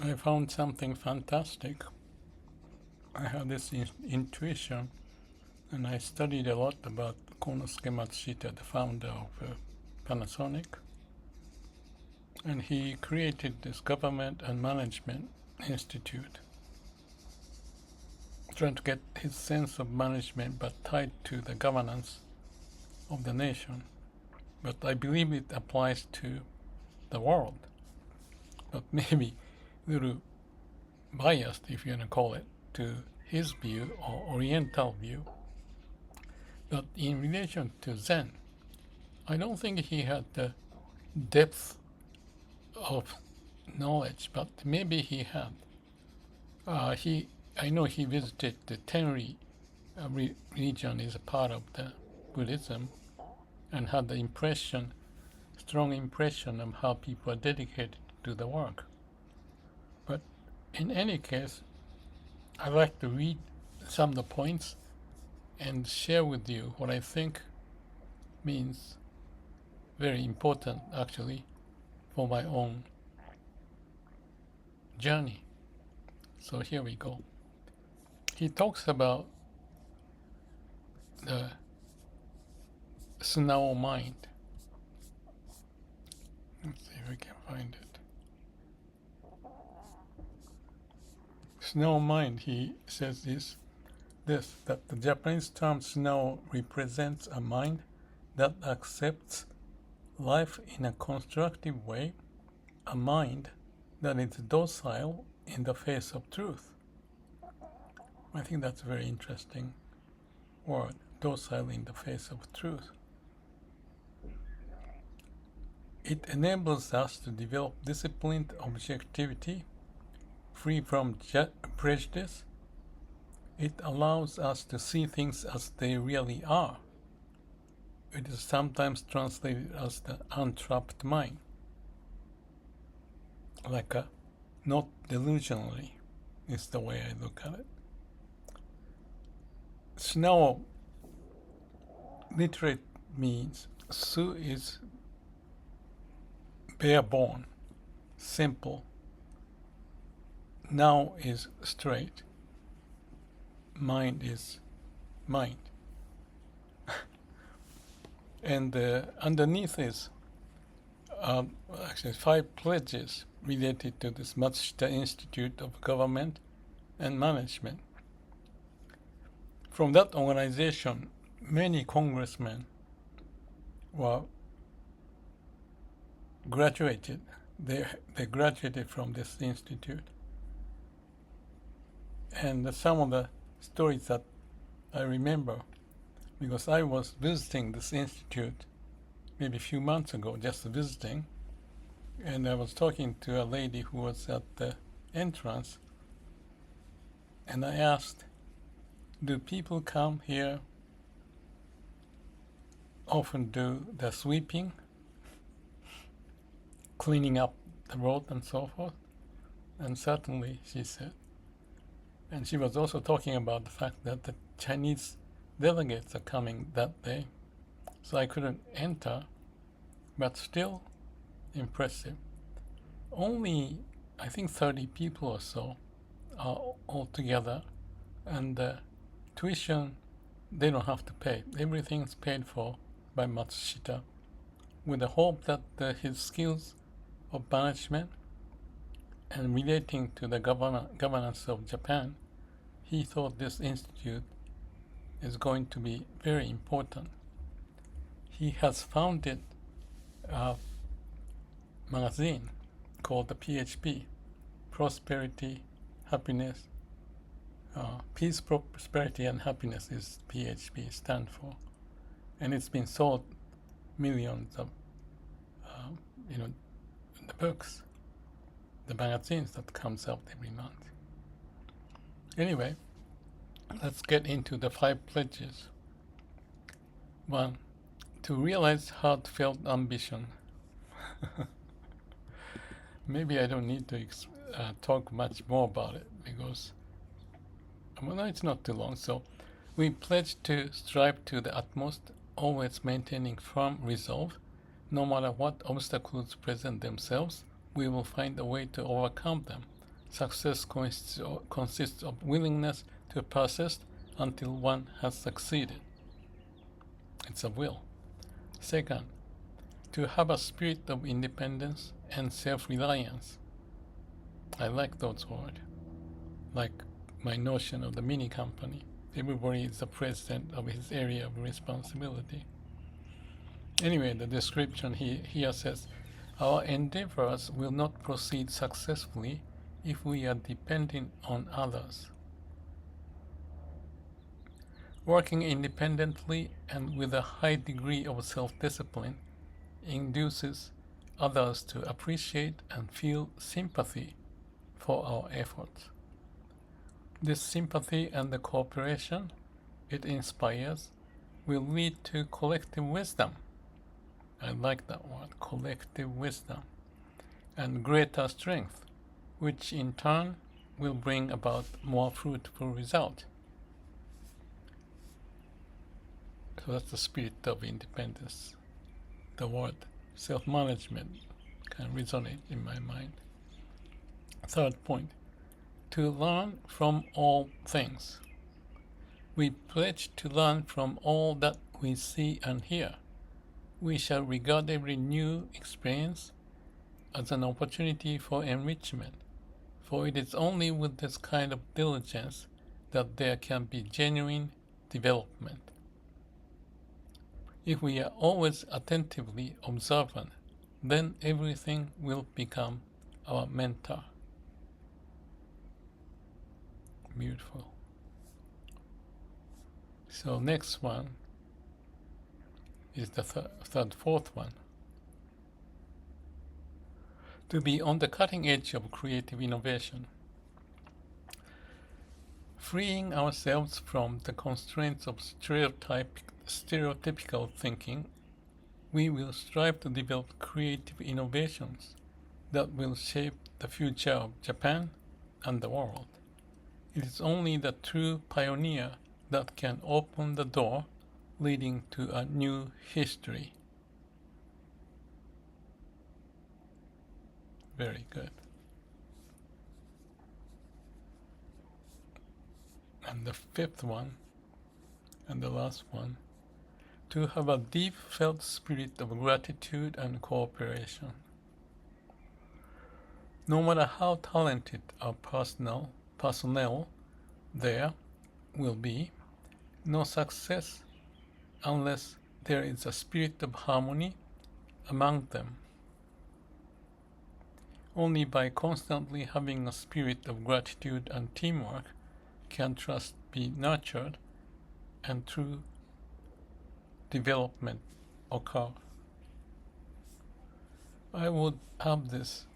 I found something fantastic. I had this intuition, and I studied a lot about Konosuke Matsushita, the founder of Panasonic, and he created this government and management institute, trying to get his sense of management but tied to the governance of the nation. But I believe it applies to the world, but maybe a little biased, if you want to call it, to his view or Oriental view. But in relation to Zen, I don't think he had the depth of knowledge, but maybe he had. I know he visited the Tenri region, is a part of the Buddhism, and had the strong impression of how people are dedicated to the work. But in any case, I'd like to read some of the points and share with you what I think means very important, actually, for my own journey. So here we go. He talks about the Sunao mind. Let's see if we can find it. Sunao mind, he says that the Japanese term Sunao represents a mind that accepts life in a constructive way, a mind that is docile in the face of truth. I think that's a very interesting word, docile in the face of truth. It enables us to develop disciplined objectivity, free from prejudice. It allows us to see things as they really are. It is sometimes translated as the untrapped mind, like a not delusionally is the way I look at it. Sunao literate means Su is bare-born, simple. Now is straight. Mind is mind. And underneath is actually 5 pledges related to this Matsushita Institute of Government and Management. From that organization, many congressmen were graduated. They graduated from this institute. And some of the stories that I remember, because I was visiting this institute maybe a few months ago, just visiting, and I was talking to a lady who was at the entrance, and I asked, do people come here often do the sweeping, cleaning up the road and so forth? And certainly, she said. And she was also talking about the fact that the Chinese delegates are coming that day. So I couldn't enter, but still impressive. Only, I think 30 people or so are all together, and tuition, they don't have to pay. Everything's paid for by Matsushita, with the hope that his skills of management and relating to the governance of Japan, he thought this institute is going to be very important. He has founded a magazine called the PHP, Prosperity, Happiness, Peace, Prosperity, and Happiness is PHP stand for, and it's been sold millions of, the books, the magazines that comes out every month. Anyway, let's get into the 5 pledges. 1, to realize heartfelt ambition. Maybe I don't need to talk much more about it because, well, it's not too long. So, we pledge to strive to the utmost, always maintaining firm resolve. No matter what obstacles present themselves, we will find a way to overcome them. Success consists of willingness to persist until one has succeeded. It's a will. Second, to have a spirit of independence and self-reliance. I like those words. Like my notion of the mini company. Everybody is the president of his area of responsibility. Anyway, the description here says, our endeavors will not proceed successfully if we are dependent on others. Working independently and with a high degree of self-discipline induces others to appreciate and feel sympathy for our efforts. This sympathy and the cooperation it inspires will lead to collective wisdom. I like that word, collective wisdom, and greater strength, which in turn will bring about more fruitful result. So that's the spirit of independence. The word self-management can resonate in my mind. Third point, to learn from all things. We pledge to learn from all that we see and hear. We shall regard every new experience as an opportunity for enrichment, for it is only with this kind of diligence that there can be genuine development. If we are always attentively observant, then everything will become our mentor. Beautiful. So next one is the fourth one. To be on the cutting edge of creative innovation. Freeing ourselves from the constraints of stereotypical thinking, we will strive to develop creative innovations that will shape the future of Japan and the world. It is only the true pioneer that can open the door leading to a new history. Very good. And the fifth one, and the last one, to have a deep felt spirit of gratitude and cooperation. No matter how talented our personnel there will be, no success unless there is a spirit of harmony among them. Only by constantly having a spirit of gratitude and teamwork can trust be nurtured and true development occur. I would have this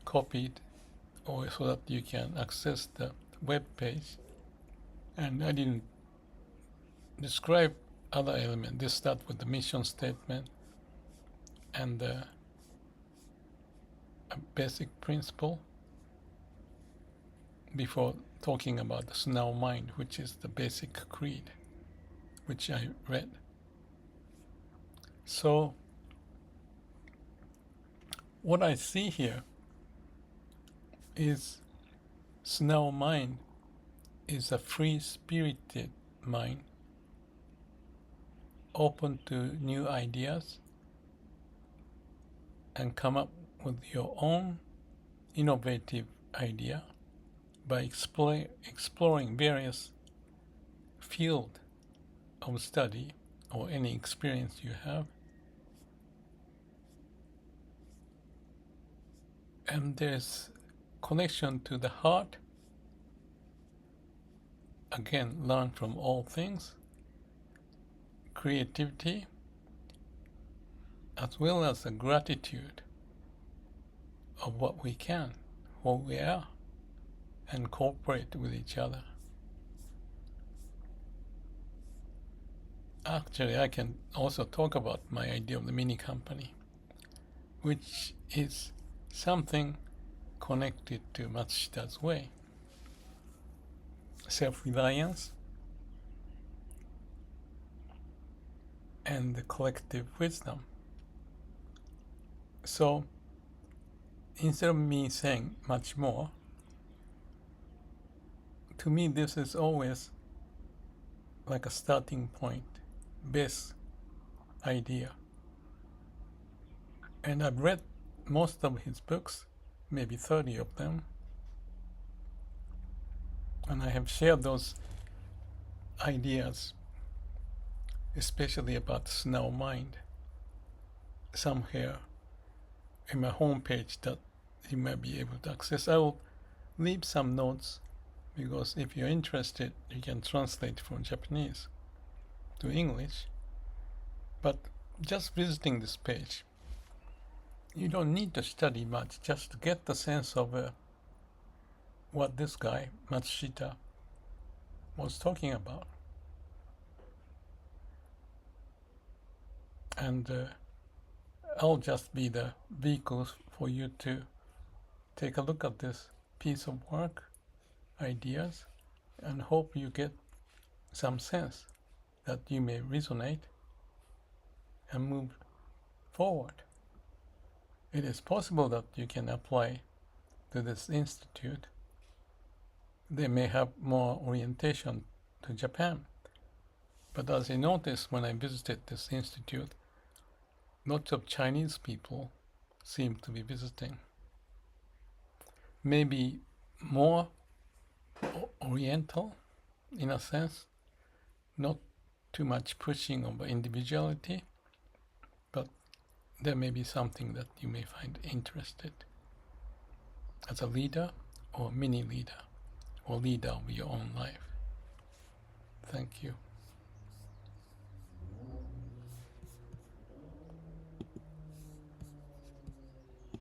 copied or so that you can access the web page, and I didn't describe other elements. This starts with the mission statement and the basic principle before talking about the Sunao mind, which is the basic creed, which I read. So what I see here is Sunao mind is a free-spirited mind, open to new ideas, and come up with your own innovative idea by exploring various fields of study or any experience you have. And there's connection to the heart. Again, learn from all things, creativity, as well as the gratitude of what we can, what we are, and cooperate with each other. Actually, I can also talk about my idea of the mini company, which is something connected to Matsushita's way. Self-reliance and the collective wisdom. So instead of me saying much more, to me, this is always like a starting point, base idea. And I've read most of his books, maybe 30 of them, and I have shared those ideas, especially about Sunao mind, somewhere in my homepage that you might be able to access. I will leave some notes, because if you're interested, you can translate from Japanese to English. But just visiting this page, you don't need to study much, just to get the sense of what this guy, Matsushita, was talking about. And I'll just be the vehicle for you to take a look at this piece of work, ideas, and hope you get some sense that you may resonate and move forward. It is possible that you can apply to this institute. They may have more orientation to Japan. But as I noticed when I visited this institute, lots of Chinese people seem to be visiting. Maybe more oriental in a sense, not too much pushing of individuality, but there may be something that you may find interested as a leader or mini leader or leader of your own life. Thank you.